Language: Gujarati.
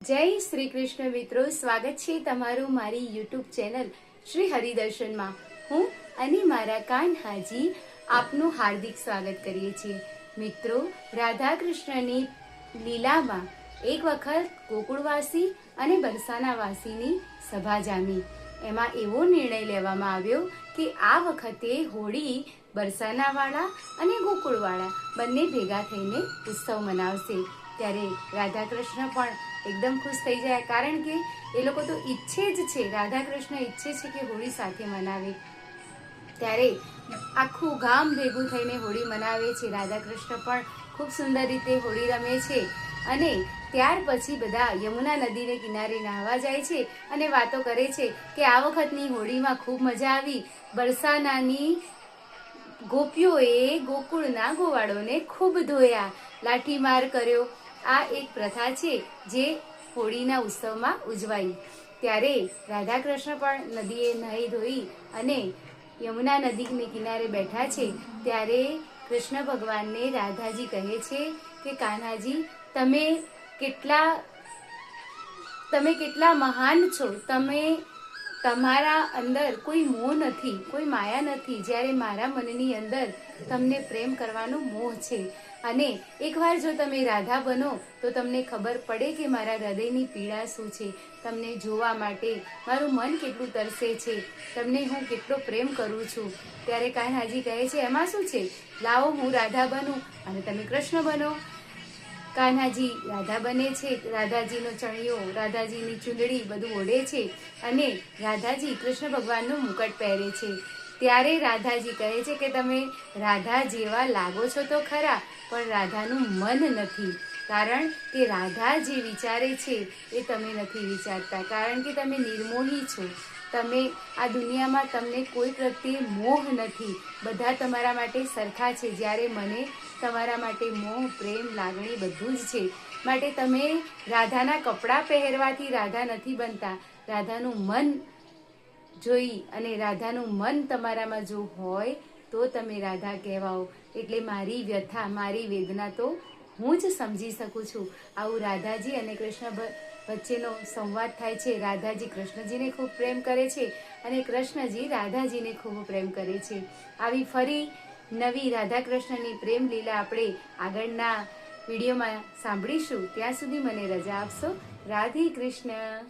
જય શ્રી કૃષ્ણ મિત્રો, સ્વાગત છે તમારું મારી યુટ્યુબ ચેનલ શ્રી હરિદર્શનમાં. હું અને મારા કાન્હાજી આપનું હાર્દિક સ્વાગત કરીએ છીએ. મિત્રો, રાધા કૃષ્ણની લીલામાં એક વખત ગોકુળવાસી અને બરસાનાવાસીની સભા જામી. એમાં એવો નિર્ણય લેવામાં આવ્યો કે આ વખતે હોળી બરસાનાવાળા અને ગોકુળવાળા બંને ભેગા થઈને ઉત્સવ મનાવશે. ત્યારે રાધા કૃષ્ણ પણ એકદમ ખુશ થઈ જાય, કારણ કે એ લોકો તો ઈચ્છે જ છે, રાધા કૃષ્ણ ઈચ્છે છે કે હોળી સાથે મનાવે. ત્યારે આખું ગામ ભેગું થઈને હોળી મનાવે છે. રાધા કૃષ્ણ પણ ખૂબ સુંદર રીતે હોળી રમે છે અને ત્યાર પછી બધા યમુના નદીને કિનારે નાહવા જાય છે અને વાતો કરે છે કે આ વખતની હોળીમાં ખૂબ મજા આવી. બરસાનાની ગોપીઓએ ગોકુળના ગોવાળોને ખૂબ ધોયા, લાઠીમાર કર્યો. આ એક પ્રથા છે જે હોળીના ઉત્સવમાં ઉજવાઈ. ત્યારે રાધા કૃષ્ણ પણ નદીએ નાહી ધોઈ અને યમુના નદીને કિનારે બેઠા છે. ત્યારે કૃષ્ણ ભગવાનને રાધાજી કહે છે કે કાન્હાજી, તમે કેટલા મહાન છો. તમારા અંદર કોઈ મોહ નથી, કોઈ માયા નથી, જ્યારે મારા મનની અંદર તમને પ્રેમ કરવાનો મોહ છે. અને એકવાર જો તમે રાધા બનો તો તમને ખબર પડે કે મારા હૃદયની પીડા શું છે. તમને જોવા માટે મારું મન કેટલું તરસે છે, તમને હું કેટલો પ્રેમ કરું છું. ત્યારે કાન્હાજી કહે છે, એમાં શું છે, લાવો હું રાધા બનું અને તમે કૃષ્ણ બનો. કાન્હાજી રાધા બને છે. રાધાજીનો ચણિયો, રાધાજીની ચૂંદડી બધું ઓઢે છે અને રાધાજી કૃષ્ણ ભગવાનનો મુકટ પહેરે છે. ત્યારે રાધાજી કહે છે કે તમે રાધા જેવા લાગો છો તો ખરા, પણ રાધાનું મન નથી, કારણ કે રાધા જે વિચારે છે એ તમે નથી વિચારતા, કારણ કે તમે નિર્મોહી છો. તમે આ દુનિયામાં તમને કોઈ પ્રત્યે મોહ નથી, બધા તમારા માટે સરખા છે. જ્યારે મને તમારા માટે મોહ, પ્રેમ, લાગણી બધું જ છે. માટે તમે રાધાના કપડાં પહેરવાથી રાધા નથી બનતા. રાધાનું મન જોઈ અને રાધાનું મન તમારામાં જો હોય તો તમે રાધા કહેવાઓ. એટલે મારી વ્યથા, મારી વેદના તો હું જ સમજી શકું છું. આવું રાધાજી અને કૃષ્ણ વચ્ચેનો સંવાદ થાય છે. રાધાજી કૃષ્ણજીને ખૂબ પ્રેમ કરે છે અને કૃષ્ણજી રાધાજીને ખૂબ પ્રેમ કરે છે. આવી ફરી નવી રાધા કૃષ્ણની પ્રેમ લીલા આપણે આગળના વિડીયોમાં સાંભળીશું. ત્યાં સુધી મને રજા આપશો. રાધે કૃષ્ણ.